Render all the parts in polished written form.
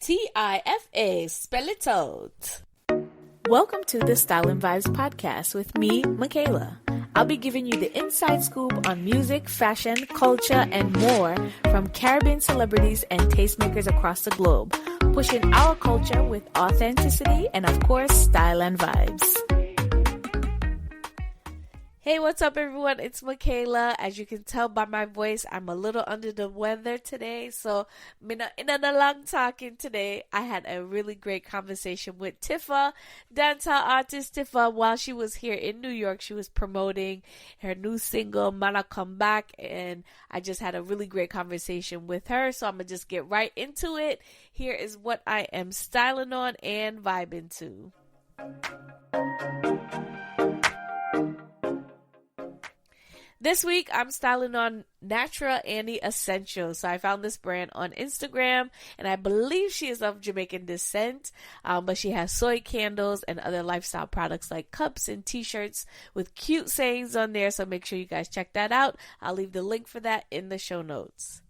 Tifa, spell it out. Welcome to the Style and Vibes podcast with me, Michaela. I'll be giving you the inside scoop on music, fashion, culture, and more from Caribbean celebrities and tastemakers across the globe, pushing our culture with authenticity and, of course, style and vibes. Hey, what's up, everyone? It's Michaela. As you can tell by my voice, I'm a little under the weather today. So, in a long talking today, I had a really great conversation with Tifa, dancehall artist Tifa. While she was here in New York, she was promoting her new single, Man I Come Back. And I just had a really great conversation with her. So, I'm going to just get right into it. Here is what I am styling on and vibing to. This week, I'm styling on Natural Annie Essentials. So I found this brand on Instagram, and I believe she is of Jamaican descent, but she has soy candles and other lifestyle products like cups and t-shirts with cute sayings on there. So make sure you guys check that out. I'll leave the link for that in the show notes.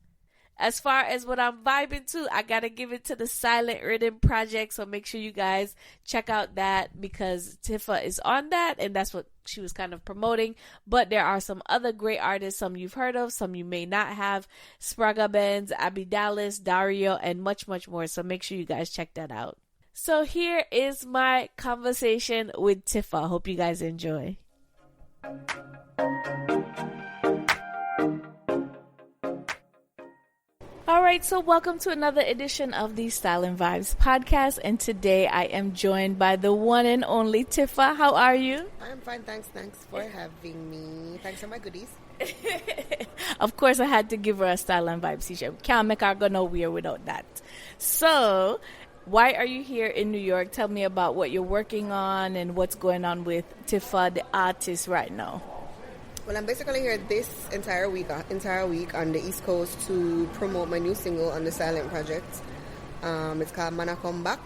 As far as what I'm vibing to, I gotta give it to the Silent Rhythm Project. So make sure you guys check out that because Tifa is on that, and that's what she was kind of promoting. But there are some other great artists, some you've heard of, some you may not have. Spraga Benz, Abby Dallas, Dario, and much, much more. So make sure you guys check that out. So here is my conversation with Tifa. Hope you guys enjoy. All right, so welcome to another edition of the Style and Vibes podcast, and today I am joined by the one and only Tifa. How are you? I'm fine, thanks for having me. Thanks for my goodies. Of course, I had to give her a Style and Vibes t-shirt. Can't make her go nowhere without that. So, why are you here in New York? Tell me about what you're working on and what's going on with Tifa, the artist, right now. Well, I'm basically here this entire week on the East Coast to promote my new single on the Silent Project. It's called Man I Come Back.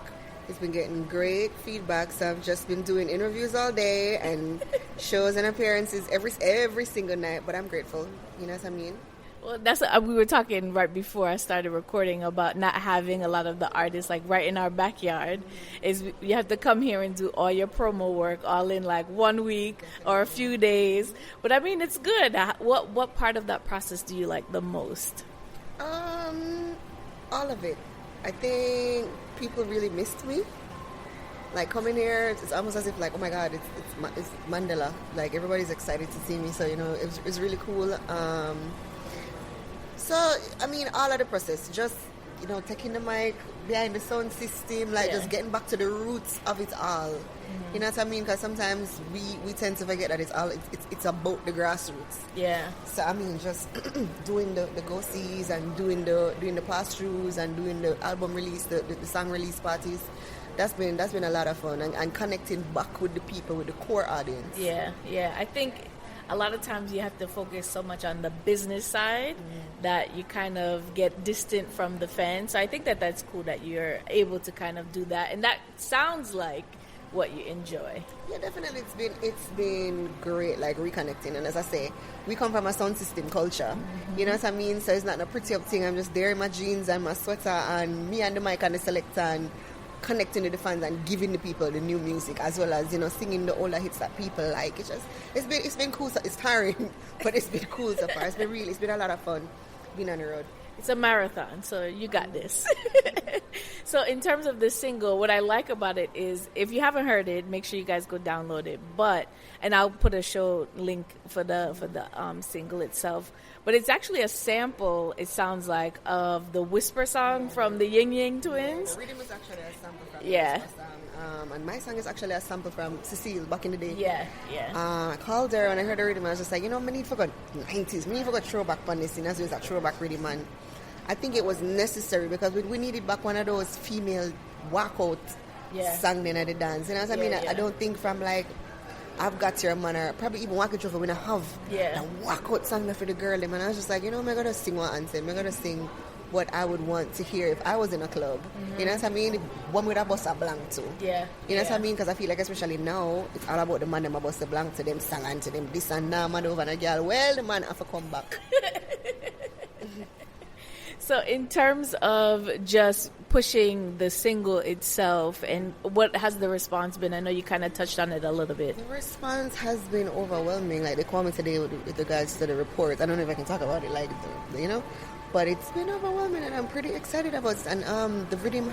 It's been getting great feedback, so I've just been doing interviews all day and shows and appearances every single night, but I'm grateful. You know what I mean? Well, that's we were talking right before I started recording about not having a lot of the artists like right in our backyard. Is you have to come here and do all your promo work all in like 1 week or a few days. But I mean, it's good. What part of that process do you like the most? All of it. I think people really missed me. Like coming here, it's almost as if like, oh my God, it's Mandela. Like everybody's excited to see me. So it's really cool. So, I mean, all of the process, just, taking the mic behind the sound system, just getting back to the roots of it all. Mm-hmm. You know what I mean? Because sometimes we tend to forget that it's about the grassroots. Yeah. So, I mean, just doing the go-sees and doing the pass-throughs and doing the album release, the song release parties. That's been a lot of fun and connecting back with the people, with the core audience. Yeah. I think a lot of times you have to focus so much on the business side that you kind of get distant from the fans. So I think that's cool that you're able to kind of do that. And that sounds like what you enjoy. Yeah, definitely. It's been great, like reconnecting. And as I say, we come from a sound system culture. Mm-hmm. You know what I mean? So it's not a pretty up thing. I'm just there in my jeans and my sweater and me and the mic and the selector and connecting with the fans and giving the people the new music as well as singing the older hits that people like. It's been cool. It's tiring, but it's been cool so far. It's been a lot of fun being on the road. It's a marathon, so you got this. So in terms of the single, what I like about it is if you haven't heard it, make sure you guys go download it. And I'll put a show link for the single itself. But it's actually a sample, it sounds like, of the Whisper song from the Ying Yang Twins. The rhythm is actually a sample from the Whisper song. And my song is actually a sample from Cecile back in the day. Yeah. I called her and I heard the rhythm. I was just like, I need to go 90s. We need to go throwback on this. As well as a throwback rhythm. And I think it was necessary because we needed back one of those female walkout songs in the dance. You know what I mean? I don't think from like I've Got Your Man or probably even Walk It Over when I have the walkout song for the girl. And I was just like, I'm going to sing one anthem. I'm going to sing what I would want to hear if I was in a club. Mm-hmm. You know what I mean? One with a bus a blank to. Yeah. You know what I mean? Because I feel like especially now, it's all about the man them a bus a blank to them, song and to them this and that, man over and a girl. Well, the man have to come back. So in terms of just pushing the single itself, and what has the response been? I know you kind of touched on it a little bit. The response has been overwhelming. Like, they called me today with regards to the report. I don't know if I can talk about it, like, but it's been overwhelming, and I'm pretty excited about it. And the rhythm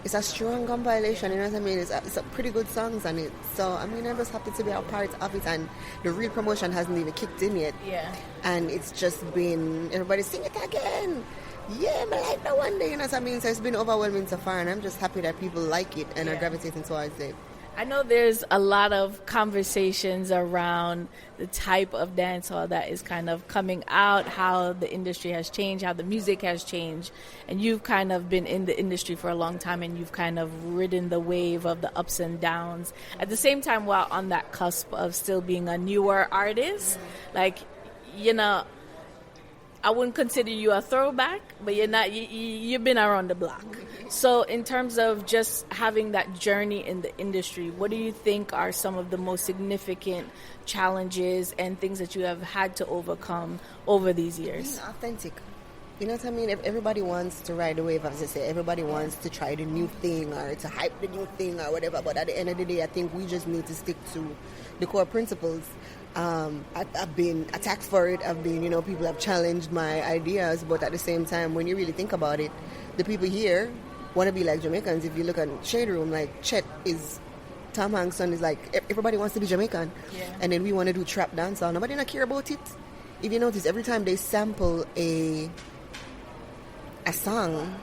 it's a strong compilation, you know what I mean? It's a pretty good songs on it. So, I mean, I'm just happy to be a part of it, and the real promotion hasn't even kicked in yet. Yeah. And it's just been, everybody sing it again. Yeah, but like no one day, you know what I mean? So it's been overwhelming so far, and I'm just happy that people like it and are gravitating towards it. I know there's a lot of conversations around the type of dancehall that is kind of coming out, how the industry has changed, how the music has changed. And you've kind of been in the industry for a long time, and you've kind of ridden the wave of the ups and downs. At the same time, while on that cusp of still being a newer artist, like, you know, I wouldn't consider you a throwback, but you're not. You've been around the block. So in terms of just having that journey in the industry, what do you think are some of the most significant challenges and things that you have had to overcome over these years? Being authentic. You know what I mean? Everybody wants to ride the wave, as I say. Everybody wants to try the new thing or to hype the new thing or whatever. But at the end of the day, I think we just need to stick to the core principles. I've been attacked for it. People have challenged my ideas. But at the same time, when you really think about it, the people here want to be like Jamaicans. If you look at Shade Room, like Chet is, Tom Hanks' son is like, everybody wants to be Jamaican. Yeah. And then we want to do trap dancehall. Nobody not care about it. If you notice, every time they sample a song,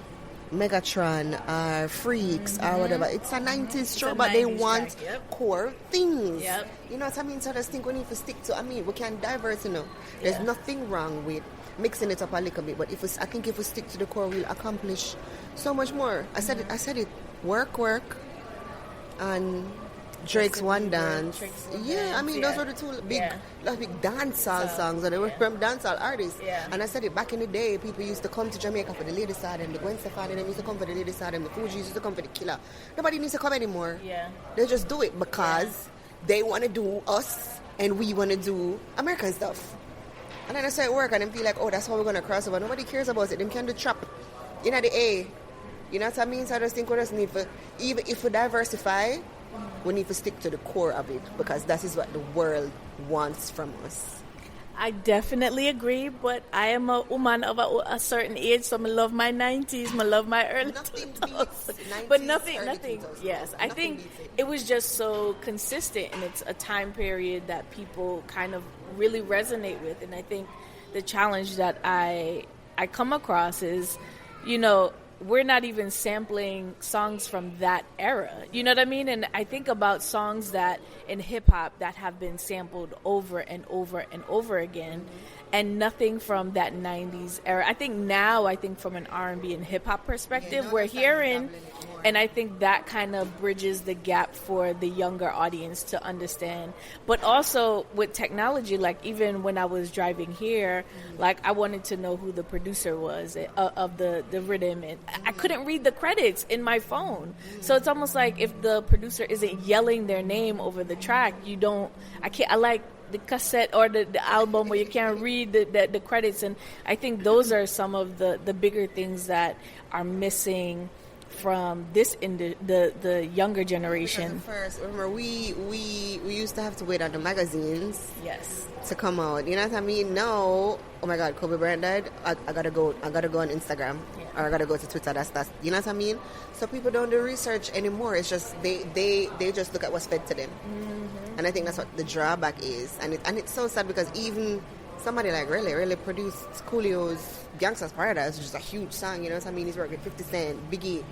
Megatron or Freaks or whatever, it's a 90s show, but they want core things. Yep. You know what I mean? So I just think we need to stick to, we can diverse, There's nothing wrong with mixing it up a little bit, but I think if we stick to the core, we'll accomplish so much more. I said it, work, and Drake's One Dance. Those were the two big dancehall songs, and they were from dancehall artists. Yeah. And I said it, back in the day, people used to come to Jamaica for the lady side, and the Gwen Stefani, and them used to come for the lady side, and the Fugees used to come for the killer. Nobody needs to come anymore. Yeah. They just do it because they want to do us, and we want to do American stuff. And then I say it work, and them feel like, oh, that's how we're going to cross over. Nobody cares about it. Them can do trap in the A. You know what I mean? So I just think we just need to, even if we diversify, we need to stick to the core of it, because that is what the world wants from us. I definitely agree, but I am a woman of a certain age, so I love my 90s, I love my early 2000s. But nothing, yes. I think it was just so consistent, and it's a time period that people kind of really resonate with. And I think the challenge that I come across is, we're not even sampling songs from that era. You know what I mean? And I think about songs that in hip-hop that have been sampled over and over and over again, and nothing from that 90s era. I think from an R&B and hip-hop perspective, we're hearing, and I think that kind of bridges the gap for the younger audience to understand. But also with technology, like even when I was driving here, like I wanted to know who the producer was of the rhythm, and I couldn't read the credits in my phone. So it's almost like if the producer isn't yelling their name over the track, I like the cassette or the album where you can't read the credits. And I think those are some of the bigger things that are missing from the younger generation. First, remember we used to have to wait on the magazines to come out. You know what I mean? Now, oh my God, Kobe Bryant died. I gotta go on Instagram, or I gotta go to Twitter. That's you know what I mean? So people don't do research anymore. It's just they just look at what's fed to them. And I think that's what the drawback is. And it's so sad, because even somebody like Relle produced Coolio's Gangsta's Paradise, which is a huge song, you know what I mean? He's working with 50 Cent, Biggie,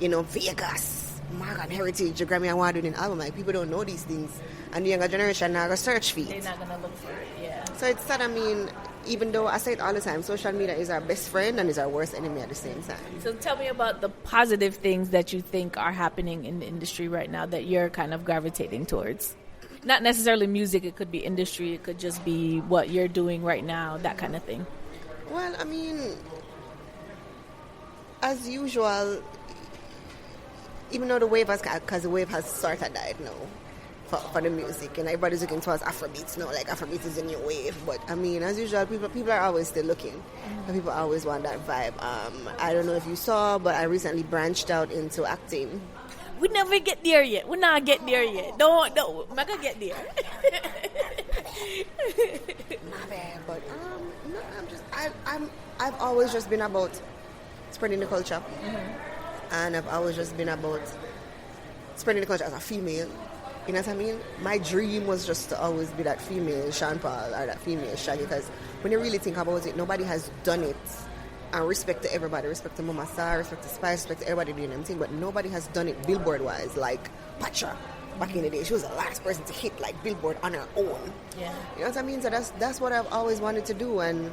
Vegas, Morgan Heritage, a Grammy Award-winning album. Like, people don't know these things. And the younger generation now going to search for it. They're not going to look for it, yeah. So it's sad, even though I say it all the time, social media is our best friend and is our worst enemy at the same time. So tell me about the positive things that you think are happening in the industry right now that you're kind of gravitating towards. Not necessarily music, it could be industry, it could just be what you're doing right now, that kind of thing. Well, as usual, even though the wave has sort of died now, for the music, and everybody's looking towards Afrobeats now, like Afrobeats is a new wave. But I mean, as usual, people are always still looking, and people always want that vibe. I don't know if you saw, but I recently branched out into acting. We never get there yet. We're not get there yet. No, I'm not gonna get there. My bad, but no, I've always just been about spreading the culture, and I've always just been about spreading the culture as a female. You know what I mean? My dream was just to always be that female Sean Paul or that female Shaggy, because when you really think about it, nobody has done it. And respect to everybody, respect to Mama Sarah, respect to Spice, respect to everybody doing them thing, but nobody has done it billboard-wise like Patra. Back in the day, she was the last person to hit like Billboard on her own. Yeah. You know what I mean? So that's what I've always wanted to do, and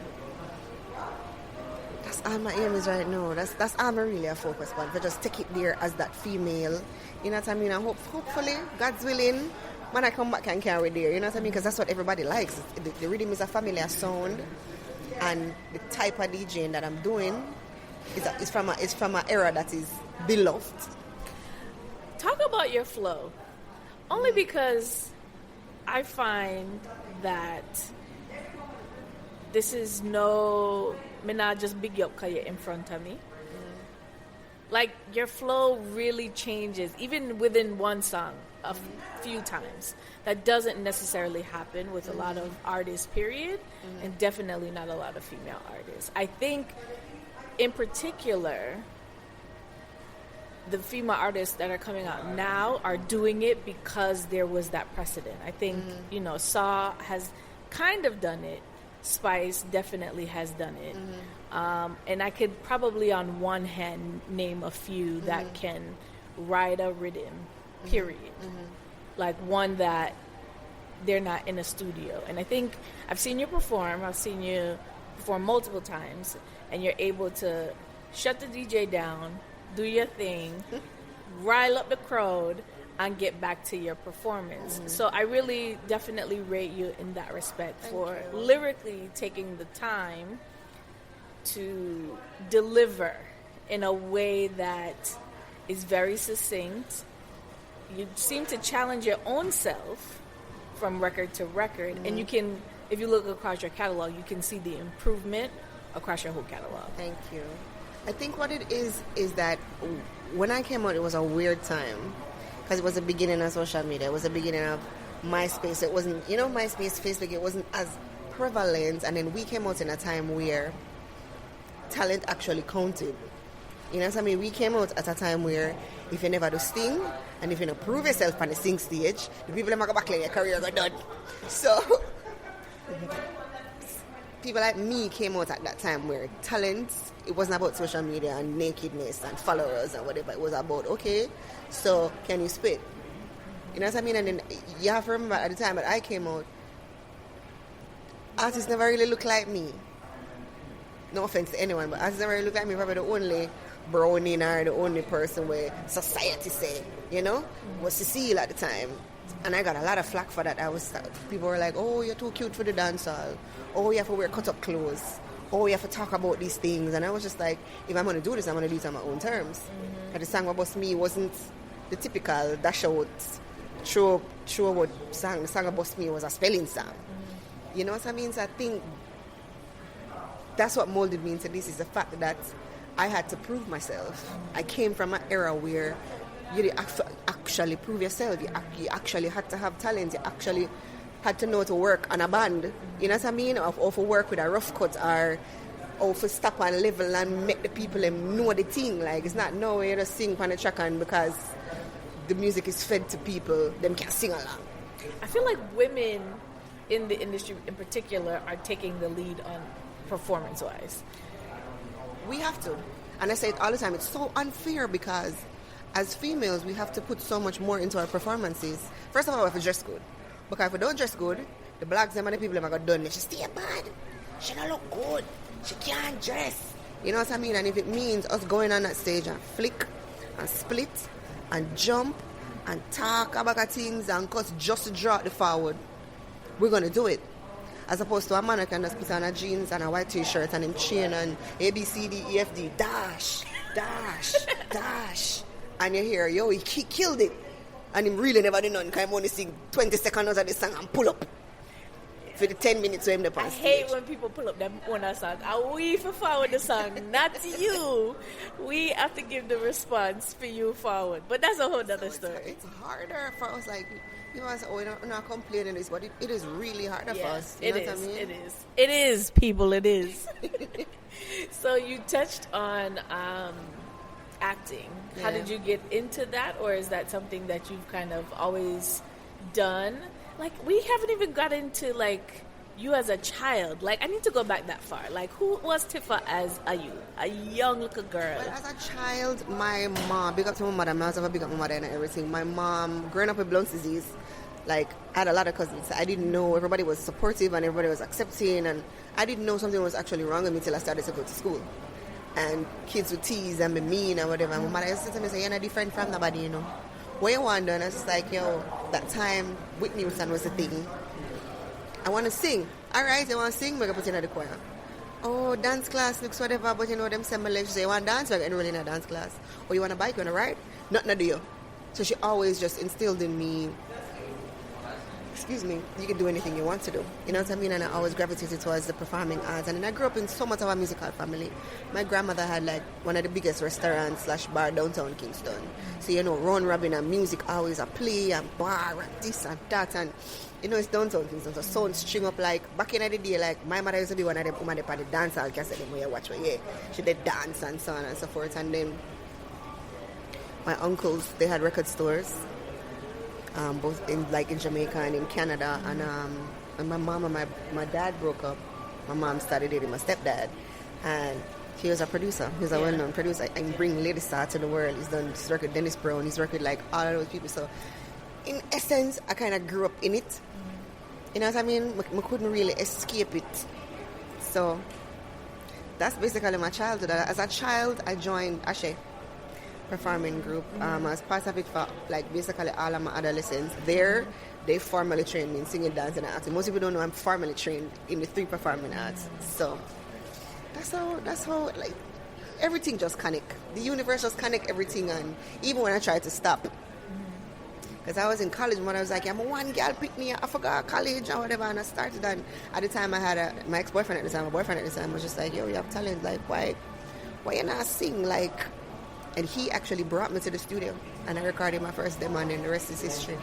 that's all my aim is right now. That's all I'm really a focus on. To just take it there as that female. You know what I mean? And hopefully, God's willing, when I come back and carry it there. You know what I mean? Because that's what everybody likes. The rhythm is a familiar sound, and the type of DJing that I'm doing is from an era that is beloved. Talk about your flow. Only because I find that this is me not just big up because you're in front of me. Like, your flow really changes, even within one song, a few times. That doesn't necessarily happen with a lot of artists, period, and definitely not a lot of female artists. I think, in particular, the female artists that are coming out now are doing it because there was that precedent. I think, Saw has kind of done it. Spice definitely has done it. And I could probably on one hand name a few that can ride a rhythm, period. Like one that they're not in a studio. And I think I've seen you perform. I've seen you perform multiple times, and you're able to shut the DJ down, do your thing, rile up the crowd, and get back to your performance. So I really definitely rate you in that respect for lyrically taking the time to deliver in a way that is very succinct. You seem to challenge your own self from record to record, and you can, if you look across your catalog, you can see the improvement across your whole catalog. Thank you. I think what it is that when I came out, it was a weird time because it was the beginning of social media. It was the beginning of MySpace. It wasn't, MySpace, Facebook, it wasn't as prevalent. And then we came out in a time where talent actually counted. You know what I mean? We came out at a time where if you never do sing and if you don't prove yourself on the sing stage, the people that go back like your career got done. So people like me came out at that time where talent, it wasn't about social media and nakedness and followers and whatever. It was about, okay, so can you spit? You know what I mean? And then you have to remember at the time that I came out, artists never really looked like me. No offense to anyone, but artists never really looked like me. Probably the only brownie or the only person where society say, was Cecile at the time. And I got a lot of flack for that. People were like, oh, you're too cute for the dancehall. Oh, you have to wear cut-up clothes. Oh, you have to talk about these things. And I was just like, if I'm going to do this, I'm going to do it on my own terms. And the song about me wasn't the typical dash out, show what song. The song about me was a spelling song. You know what I mean? So I think that's what molded me into this, is the fact that I had to prove myself. I came from an era where you actually prove yourself. You actually had to have talent. You actually had to know to work on a band. You know what I mean? Or for work with a rough cut, or for stop and level and make the people know the thing. Like, it's not no way you just sing on the track and because the music is fed to people, them can sing along. I feel like women in the industry in particular are taking the lead on performance-wise. We have to. And I say it all the time. It's so unfair because as females, we have to put so much more into our performances. First of all, we have to dress good. Because if we don't dress good, the blacks and the people have got done. She stay bad. She don't look good. She can't dress. You know what I mean? And if it means us going on that stage and flick and split and jump and talk about things and cause just to draw the forward, we're going to do it. As opposed to a man who can just put on a jeans and a white t-shirt and him chain and A, B, C, D, E, F, D, dash, dash, dash. And you hear, yo, he killed it. And him really never do none, because him only sing 20 seconds of the song and pull up. For the 10 minutes when they're on stage. I hate when people pull up them on a song. Are we for forward the song? Not you. We have to give the response for you forward. But that's a whole other story. It's harder for us. Like, you know, we're not complaining this, but it is really harder for us. You know what I mean? It is. It is, people. It is. So you touched on acting. How did you get into that? Or is that something that you've kind of always done? Like, we haven't even got into, like, you as a child. Like, I need to go back that far. Like, who was Tifa as a young little girl? Well, as a child, my mom, big up to my mother, I also big up my mother and everything. My mom, growing up with Blount's disease, like, I had a lot of cousins. I didn't know, everybody was supportive and everybody was accepting, and I didn't know something was actually wrong with me till I started to go to school. And kids would tease and be mean and whatever. And my mother used to tell me, say, you're not different from nobody, you know. What you want done? I was just like, yo, that time Whitney Houston was the thing. I want to sing. All right, I want to sing, we're going to put you in the choir. Oh, dance class, looks whatever, but you know, them send me legs, say, you want to dance? We're going to enroll in a dance class. Or you want a bike, you want to ride? Nothing to do you. So she always just instilled in me, excuse me, you can do anything you want to do. You know what I mean? And I always gravitated towards the performing arts. And then I grew up in so much of a musical family. My grandmother had like one of the biggest restaurants / bar downtown Kingston. So, you know, round robin and music always a play and bar and this and that. And, you know, it's downtown Kingston. So sound string up like, back in the day, like my mother used to be one of them women at the dancehall cassette. Them where you watch, yeah. She did dance and so on and so forth. And then my uncles, they had record stores. Both in Jamaica and in Canada, and my mom and my dad broke up. My mom started dating my stepdad, and he was a producer. He was a well-known producer. And bring Lady Star to the world. He's done his record, Dennis Brown. He's worked with like all of those people. So, in essence, I kind of grew up in it. You know what I mean? I couldn't really escape it. So that's basically my childhood. As a child, I joined Ashe performing group. I was part of it for like basically all of my adolescence. There, they formally trained me in singing, dancing, and acting. Most people don't know I'm formally trained in the 3 performing arts. So that's how like everything just connect. The universe just connect everything. And even when I tried to stop, because I was in college when I was like, I'm a one girl pick me, I forgot college or whatever, and I started. And at the time I had my ex-boyfriend at the time, my boyfriend at the time was just like, yo, you have talent, like why you not sing, like. And he actually brought me to the studio, and I recorded my first demo, and then the rest is history.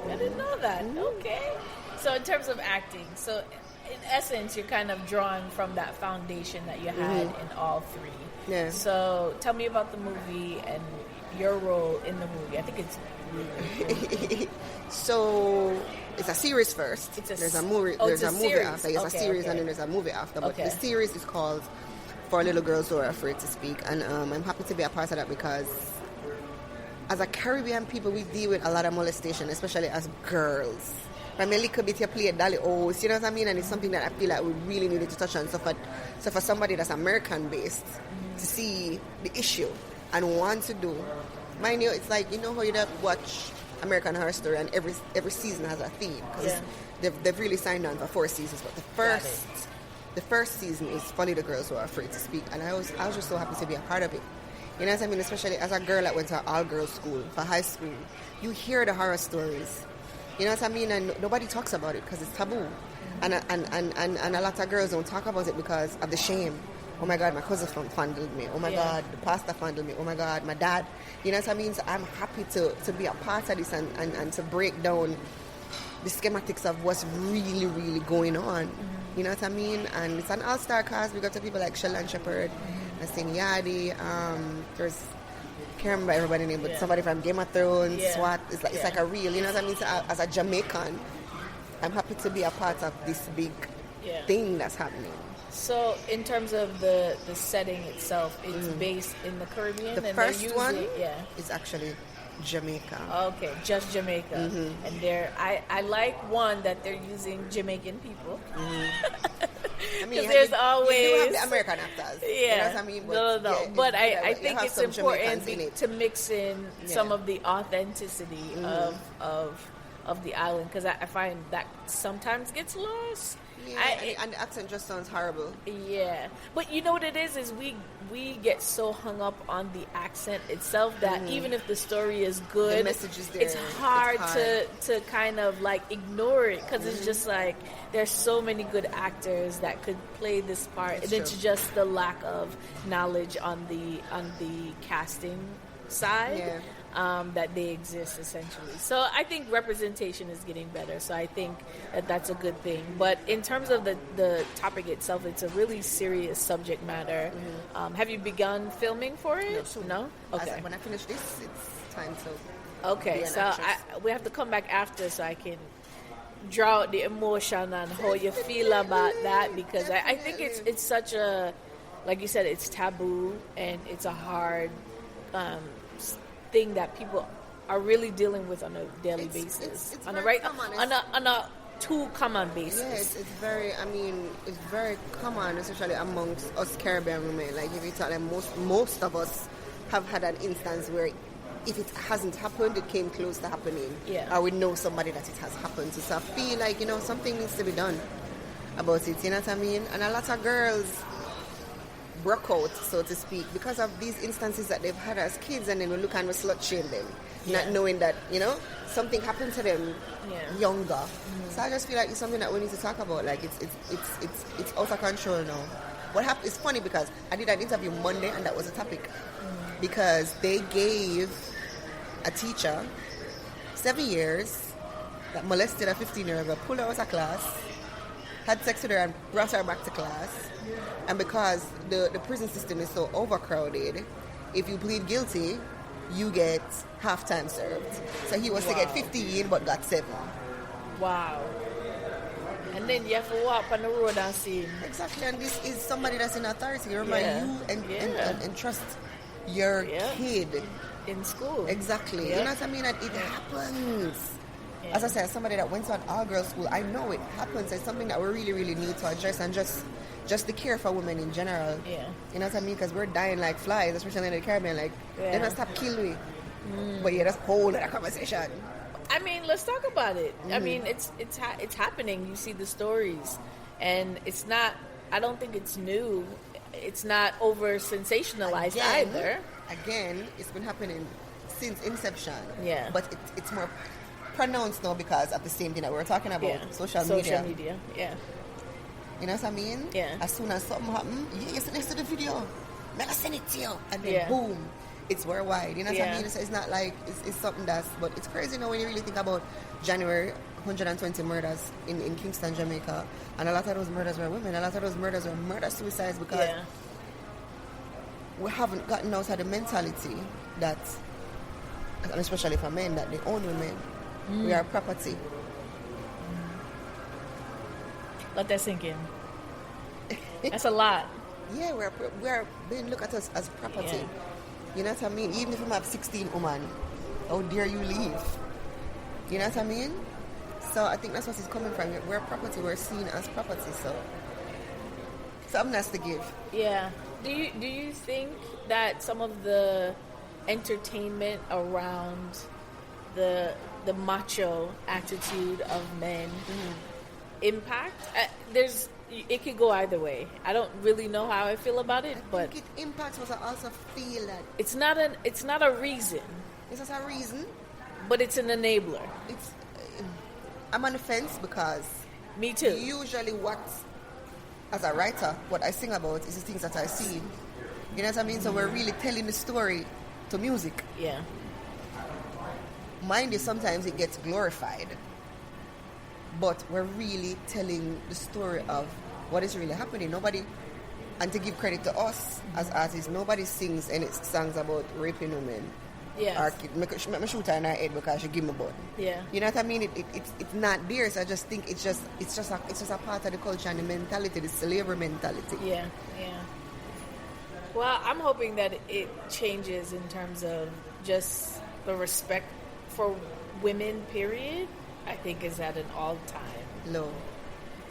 I didn't know that. Okay. So in terms of acting, so in essence, you're kind of drawing from that foundation that you had in all 3. Yeah. So tell me about the movie and your role in the movie. I think it's really cool. So it's a series first. There's a movie. There's a movie after. It's a series, and then there's a movie after. But the series is called For Little Girls Who Are Afraid to Speak, and I'm happy to be a part of that because as a Caribbean people, we deal with a lot of molestation, especially as girls. From a little bit, you play a dolly you know what I mean? And it's something that I feel like we really needed to touch on. So for somebody that's American-based to see the issue and want to do, mind you, it's like, you know how you watch American Horror Story and every season has a theme? Because they've really signed on for 4 seasons, but the first season is For Little Girls Who Are Afraid to Speak, and I was just so happy to be a part of it. You know what I mean? Especially as a girl that went to an all-girls school for high school, you hear the horror stories. You know what I mean? And nobody talks about it because it's taboo. And a lot of girls don't talk about it because of the shame. Oh my God, my cousin fondled me. Oh my God, the pastor fondled me. Oh my God, my dad. You know what I mean? So I'm happy to be a part of this and to break down the schematics of what's really, really going on. You know what I mean? And it's an all-star cast. We got to people like Sheldon Shepherd, Nassim Yadi, there's, I can't remember everybody's name, but somebody from Game of Thrones, SWAT. It's like a real, you know what I mean? So as a Jamaican, I'm happy to be a part of this big thing that's happening. So in terms of the setting itself, it's based in the Caribbean? The first one is actually Jamaica. Okay, just Jamaica. And I like one that they're using Jamaican people. I mean, there's always you have the American actors. Yeah, you know what I mean? But, no. But I think it's important to mix in some of the authenticity of the island, because I find that sometimes gets lost. And the accent just sounds horrible. Yeah, but you know what it is we get so hung up on the accent itself that even if the story is good, the message is there. It's hard. To kind of like ignore it because it's just like there's so many good actors that could play this part, and it's just the lack of knowledge on the casting side. That they exist essentially. So I think representation is getting better. So I think that's a good thing. But in terms of the topic itself, it's a really serious subject matter. Have you begun filming for it? No? Okay. When I finish this, it's time to. Okay, so we have to come back after so I can draw out the emotion and how you feel about that, because I think it's such a, like you said, it's taboo and it's a hard thing that people are really dealing with on a daily basis, it's on a too common basis. Yeah, it's very common, especially amongst us Caribbean women. Like if you talk, like most of us have had an instance where if it hasn't happened, it came close to happening. Yeah. Or we know somebody that it has happened to. So I feel like, something needs to be done about it. You know what I mean? And a lot of girls broke out, so to speak, because of these instances that they've had as kids, and then we look and we slut shame them, not knowing that, something happened to them younger. So I just feel like it's something that we need to talk about. Like it's out of control now. What happened? It's funny because I did an interview Monday and that was a topic, because they gave a teacher 7 years that molested a 15-year-old, pulled her out of class, had sex with her and brought her back to class. And because the prison system is so overcrowded, if you plead guilty, you get half time served. So he was to get 15 but got 7. Wow. And then you have to walk on the road and see him. Exactly, and this is somebody that's in authority. Remember, you and trust your kid in school. Exactly. You know what I mean? And it happens. Yeah. As I said, somebody that went to an all-girls school, I know it happens. It's something that we really, really need to address, and just the care for women in general. Yeah. You know what I mean? Because we're dying like flies, especially in the Caribbean. Like, they don't stop killing me. But that's a whole other conversation. I mean, let's talk about it. I mean, it's happening. You see the stories, and it's not. I don't think it's new. It's not over sensationalized either. Again, it's been happening since inception. Yeah. But it's more pronounced now because of the same thing that we were talking about, social media. Yeah. You know what I mean? Yeah. As soon as something happens, you sit next to the video. Never send it to you. And then boom, it's worldwide. You know what I mean? So it's not like it's something but it's crazy when you really think about January, 120 murders in Kingston, Jamaica. And a lot of those murders were women. A lot of those murders were murder-suicides because we haven't gotten out of the mentality that, and especially for men, that they own women. We are property. Let that sink in. That's a lot. Yeah, we're being looked at us as property. Yeah. You know what I mean? Even if you have 16 women, how dare you leave? You know what I mean? So I think that's what it's coming from. We're property. We're seen as property. So something has to give. Yeah. Do you think that some of the entertainment around the macho attitude of men impact? It could go either way. I don't really know how I feel about it, I think it impacts, but I also feel that it's not a reason. It's not a reason, but it's an enabler. I'm on the fence because me too. Usually, as a writer, what I sing about is the things that I see. You know what I mean? So we're really telling the story to music. Yeah. Mind you, sometimes it gets glorified, but we're really telling the story of what is really happening. And to give credit to us as artists, nobody sings any songs about raping women. Yeah. Or make me shoot her in her head because she give me bun. Yeah. You know what I mean? It's not there. So I just think it's just a part of the culture and the mentality, the slavery mentality. Yeah. Well, I'm hoping that it changes in terms of just the respect for women, period. I think is at an all-time low.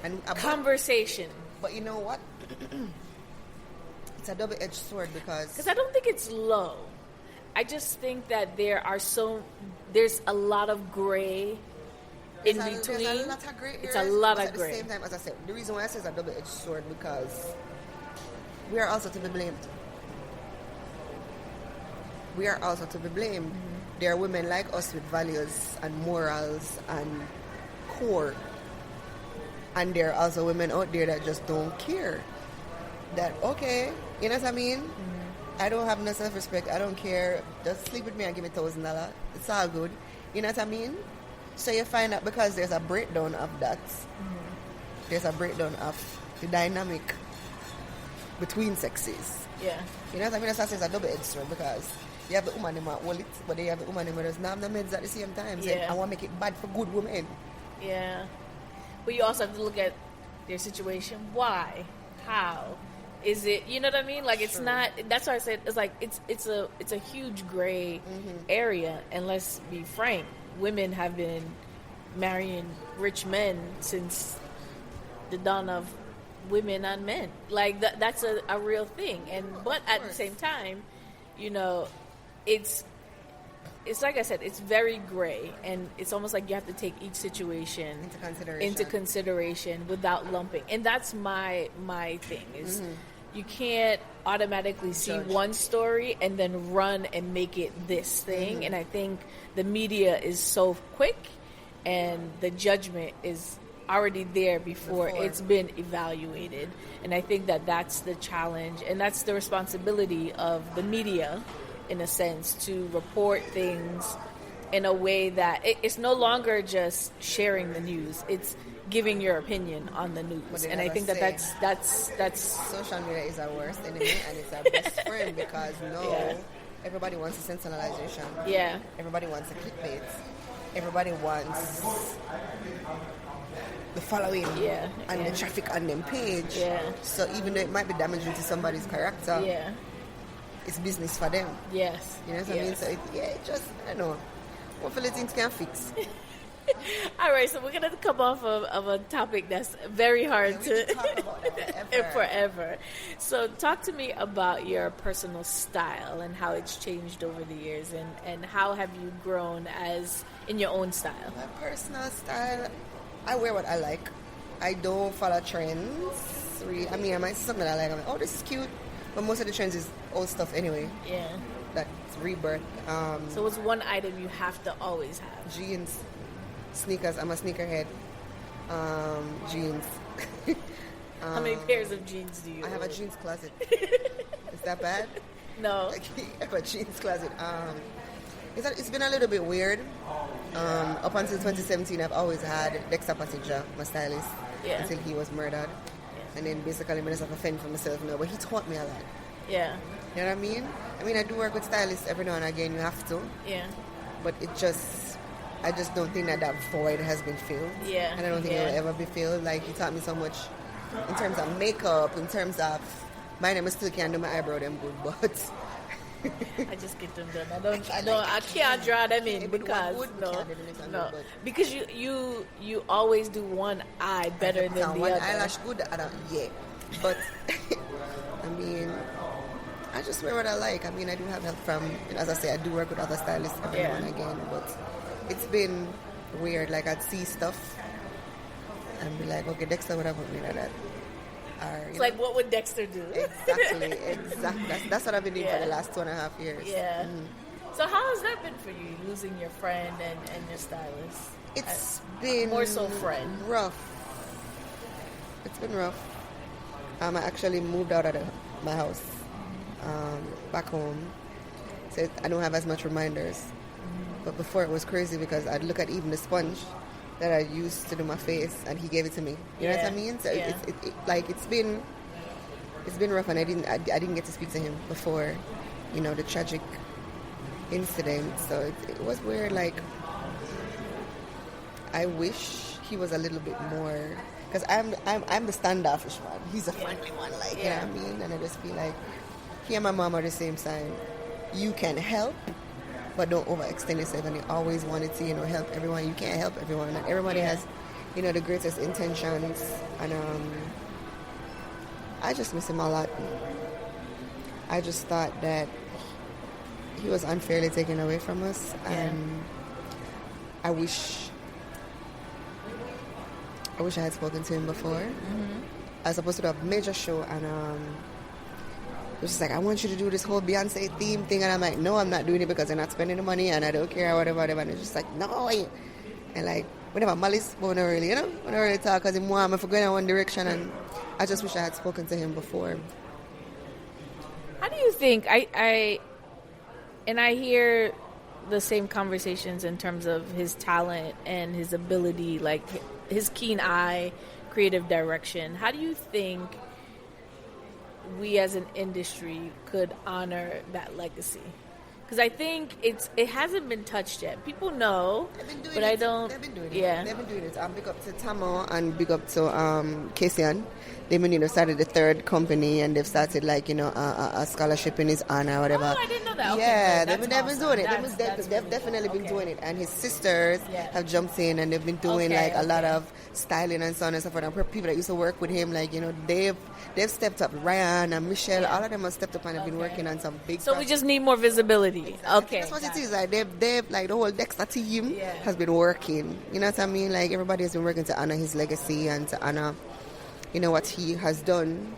And conversation. But you know what? It's a double-edged sword because I don't think it's low. I just think that there's a lot of gray in There's between. a lot of gray It's areas, a lot but of at the gray. same time, as I said, the reason why I say it's a double-edged sword because we are also to be blamed. We are also to be blamed. There are women like us with values and morals and core. And there are also women out there that just don't care. That, okay, you know what I mean? I don't have no self-respect. I don't care. Just sleep with me and give me $1,000. It's all good. You know what I mean? So you find out because there's a breakdown of that. There's a breakdown of the dynamic between sexes. Yeah. You know what I mean? That's why I say it's a double-edged sword because you have the woman who might hold it, but then you have the woman who doesn't have the meds at the same time. So I want to make it bad for good women. Yeah. But you also have to look at their situation. Why? How? Is it, you know what I mean? Like, it's not, that's why I said, it's like, it's a huge gray area. And let's be frank, women have been marrying rich men since the dawn of women and men. Like, that's a real thing. But at the same time, you know, it's like I said, it's very gray, and it's almost like you have to take each situation into consideration without lumping. And that's my thing is you can't automatically see one story and then run and make it this thing. And I think the media is so quick, and the judgment is already there before it's been evaluated. And I think that's the challenge, and that's the responsibility of the media, in a sense, to report things in a way that it's no longer just sharing the news. It's giving your opinion on the news. And I think that's social media is our worst enemy and it's our best friend because everybody wants a sensationalization. Yeah. Everybody wants a clickbait. Everybody wants the following and the traffic on them page. Yeah. So even though it might be damaging to somebody's character, it's business for them. Yes. You know what I mean? So it just, I don't know. Hopefully things can fix. All right, so we're going to come off of a topic that's very hard to talk about that forever. So talk to me about your personal style and how it's changed over the years, and how have you grown as in your own style? My personal style, I wear what I like. I don't follow trends. I mean, I might see something that I like. I'm like, oh, this is cute. But most of the trends is old stuff anyway. Yeah. That's rebirth. So what's one item you have to always have? Jeans. Sneakers. I'm a sneakerhead. Jeans. How many pairs of jeans do you I have own? a jeans closet. Is that bad? No. I have a jeans closet. It's been a little bit weird. Up until 2017, I've always had Dexter Passenger, my stylist, until he was murdered. And then basically I just have to fend for myself now. But he taught me a lot. Yeah. You know what I mean? I mean, I do work with stylists every now and again. You have to. Yeah. But I just don't think that void has been filled. Yeah. And I don't think it will ever be filled. Like, he taught me so much in terms of makeup, in terms of, my name, I still can't do my eyebrow them good, but... I just get them done. I can't draw them in because because you always do one eye better than the one other. Eyelash good, but I mean, I just wear what I like. I mean, I do have help from, as I say, I do work with other stylists every now and again, but it's been weird. Like, I'd see stuff and be like, okay, Dexter would have put me like that. It's like, what would Dexter do? Exactly. That's what I've been doing for the last 2.5 years. Yeah. So how has that been for you, losing your friend and your stylist? It's been more so friend. Rough. It's been rough. I actually moved out of my house back home, so I don't have as much reminders. But before it was crazy because I'd look at even the sponge that I used to do my face, and he gave it to me. You know what I mean? So it's been rough, and I didn't get to speak to him before, the tragic incident. So it was weird. Like, I wish he was a little bit more, because I'm the standoffish one. He's a friendly one, like you know what I mean. And I just feel like he and my mom are the same sign. You can help, but don't overextend yourself. And you always wanted to, help everyone. You can't help everyone. And everybody has, the greatest intentions. And I just miss him a lot. I just thought that he was unfairly taken away from us. And I wish I wish I had spoken to him before. I was supposed to do a major show, and it was just like, I want you to do this whole Beyonce theme thing, and I'm like, no, I'm not doing it because they're not spending the money, and I don't care, whatever. And it's just like, no. And like, whenever Malice, but when I really talk, because he want me for going in one direction, and I just wish I had spoken to him before. How do you think, I hear the same conversations in terms of his talent and his ability, like his keen eye, creative direction. How do you think we as an industry could honor that legacy? Because I think it hasn't been touched yet. People know, but I don't. They've been doing it. Yeah. They've been doing it. Big up to Tamo and big up to Kasian. They've been, started the third company, and they've started a scholarship in his honor, whatever. Oh, I didn't know that. Okay, yeah, they've been doing it. They've definitely been doing it, and his sisters have jumped in, and they've been doing a lot of styling and so on and so forth. And people that used to work with him, they've stepped up. Ryan and Michelle, all of them have stepped up and have been working on some big. So we just need more visibility. Exactly. Okay, that's what it is. Like they've the whole Dexter team has been working. You know what I mean? Like everybody has been working to honor his legacy and to honor, what he has done.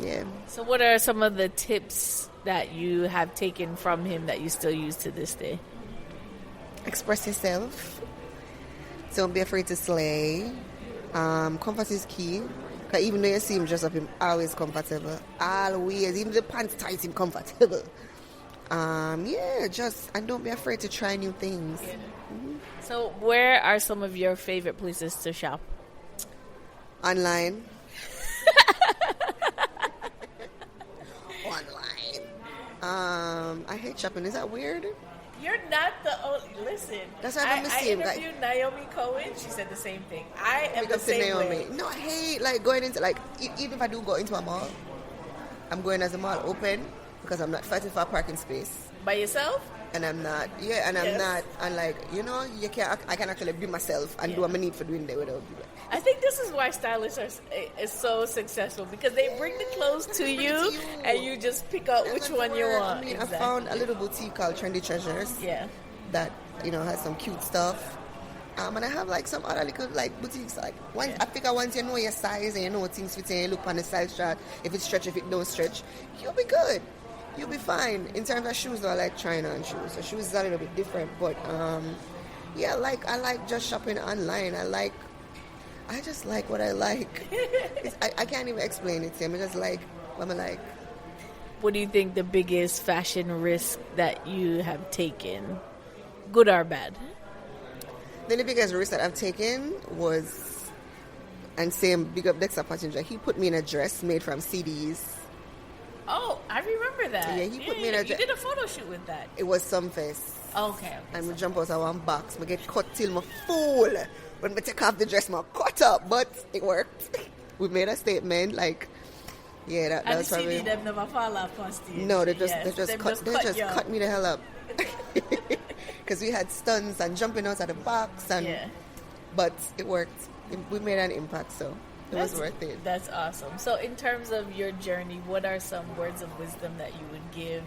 Yeah. So what are some of the tips that you have taken from him that you still use to this day? Express yourself. Don't be afraid to slay. Comfort is key. Because even though you see him dressed up, him always comfortable. Always. Even the pants tight, him comfortable. And don't be afraid to try new things. Yeah. Mm-hmm. So where are some of your favorite places to shop? Online. Online. I hate shopping. Is that weird? You're not the only... Listen. That's what I'm saying. I interviewed Naomi Cohen. She said the same thing. I am the same Naomi. way. No, I hate going into even if I do go into a mall, I'm going as a mall open because I'm not fighting for a parking space. By yourself? And I'm not. Yeah, and I'm not. And I can actually be myself and do what I need for doing there without people. I think this is why stylists is so successmal because they bring the clothes to you and you just pick out which one you want. I mean, I found a little boutique called Trendy Treasures. Yeah. That has some cute stuff. And I have some other little boutiques. I figure once you know your size and you know what things fit in, you look on the size chart. If it stretch, if it don't stretch, you'll be good. You'll be fine. In terms of shoes, though, I like trying on shoes. So shoes is a little bit different, but I like just shopping online. I just like what I like. I can't even explain it to him. I just like what I like. What do you think the biggest fashion risk that you have taken, good or bad? The biggest risk that I've taken was, and same big up Dexter Passenger, he put me in a dress made from CDs. Oh, I remember that. Yeah, he put me in a dress. You did a photo shoot with that. It was some face. Okay. And we jump out of one box. I get cut till my full. When I take off the dress, I cut up. But it worked. We made a statement. That was probably... And the CD them never fall off on stage. No, they just cut me the hell up. Because we had stunts and jumping out of the box. But it worked. We made an impact, so it was worth it. That's awesome. So in terms of your journey, what are some words of wisdom that you would give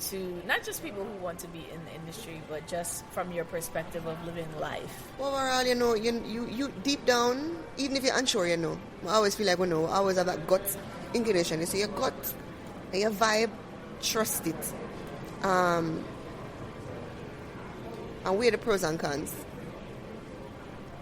to not just people who want to be in the industry, but just from your perspective of living life? Overall, you deep down, even if you're unsure, I always feel like I always have that gut inclination. You see your gut and your vibe, trust it. And weigh the pros and cons.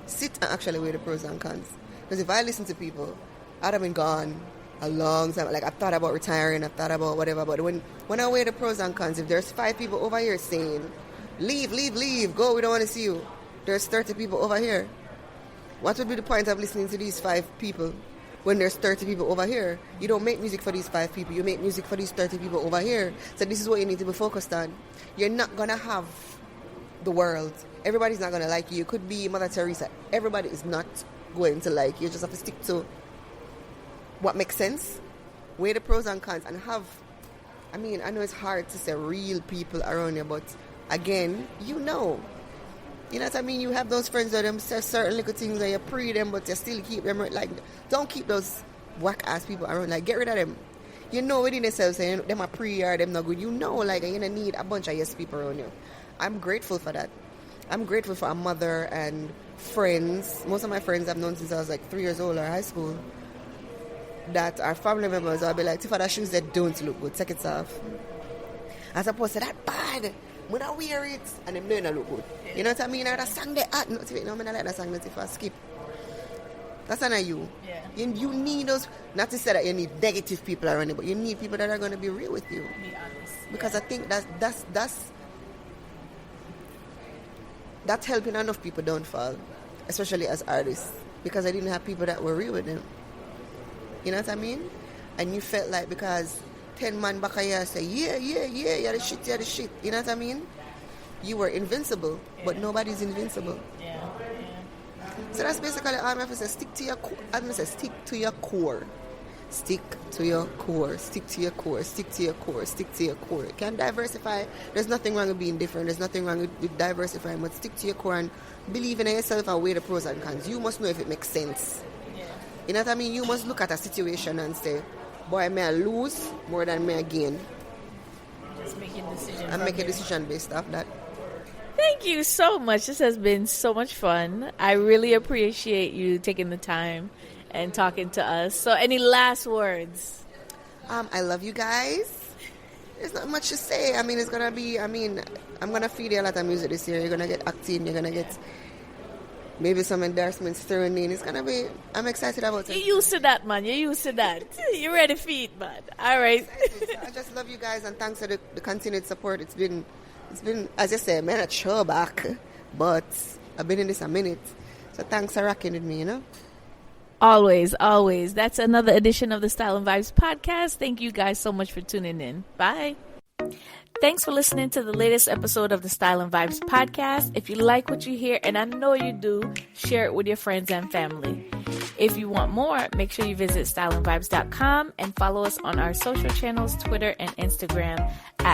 Sit and actually weigh the pros and cons. Because if I listen to people, I'd have been gone a long time. I've thought about retiring, I've thought about whatever. But when I weigh the pros and cons, if there's 5 people over here saying, leave, go, we don't want to see you. There's 30 people over here. What would be the point of listening to these 5 people when there's 30 people over here? You don't make music for these 5 people. You make music for these 30 people over here. So this is what you need to be focused on. You're not going to have the world. Everybody's not going to like you. You could be Mother Teresa. Everybody is not going to like you. You just have to stick to what makes sense, weigh the pros and cons, and I know it's hard to say real people around you, but again, you know what I mean? You have those friends that say certain little things and you pre them, but you still keep them, don't keep those whack-ass people around, get rid of them. You know within yourself saying them are pre or them not good, you're gonna need a bunch of yes people around you. I'm grateful for that. I'm grateful for a mother and friends, most of my friends I've known since I was like 3 years old or high school, that are family members. I'll be like, Tifa, that shoes that don't look good, take it off. As opposed to that bad, when I wear it, and them don't look good. You know what I mean? Or that song they at, no, I don't like that song, that Tifa, skip. That's not you. Yeah. You need those, not to say that you need negative people around you, but you need people that are going to be real with you. Be honest. Because I think that's helping enough people downfall, especially as artists, because I didn't have people that were real with them. You know what I mean? And you felt like because 10 man back here say, yeah, you're the shit. You know what I mean? You were invincible, but nobody's invincible. Yeah. So that's basically all I'm going to say. Stick to your core. I'm going to say stick to your core. Stick to your core. Stick to your core. Stick to your core. Stick to your core. You can diversify. There's nothing wrong with being different. There's nothing wrong with diversifying. But stick to your core and believe in yourself and weigh the pros and cons. You must know if it makes sense. Yeah. You know what I mean? You must look at a situation and say, boy, may I lose more than may I gain. Just make a decision. And make a decision based off that. Thank you so much. This has been so much fun. I really appreciate you taking the time and talking to us. So any last words? I love you guys. There's not much to say. I mean, it's going to be, I'm going to feed you a lot of music this year. You're going to get acting. You're going to get maybe some endorsements thrown in. It's going to be, I'm excited about it. You're used to that, man. You're used to that. You're ready for it, man. All right. I just love you guys and thanks for the continued support. It's been, as I say, man, a show back, but I've been in this a minute. So thanks for rocking with me, you know? Always. That's another edition of the Style and Vibes podcast. Thank you guys so much for tuning in. Bye. Thanks for listening to the latest episode of the Style and Vibes podcast. If you like what you hear, and I know you do, share it with your friends and family. If you want more, make sure you visit styleandvibes.com and follow us on our social channels, Twitter and Instagram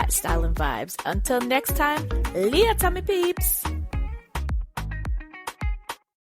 @Style and Vibes. Until next time, Leah Tommy Peeps.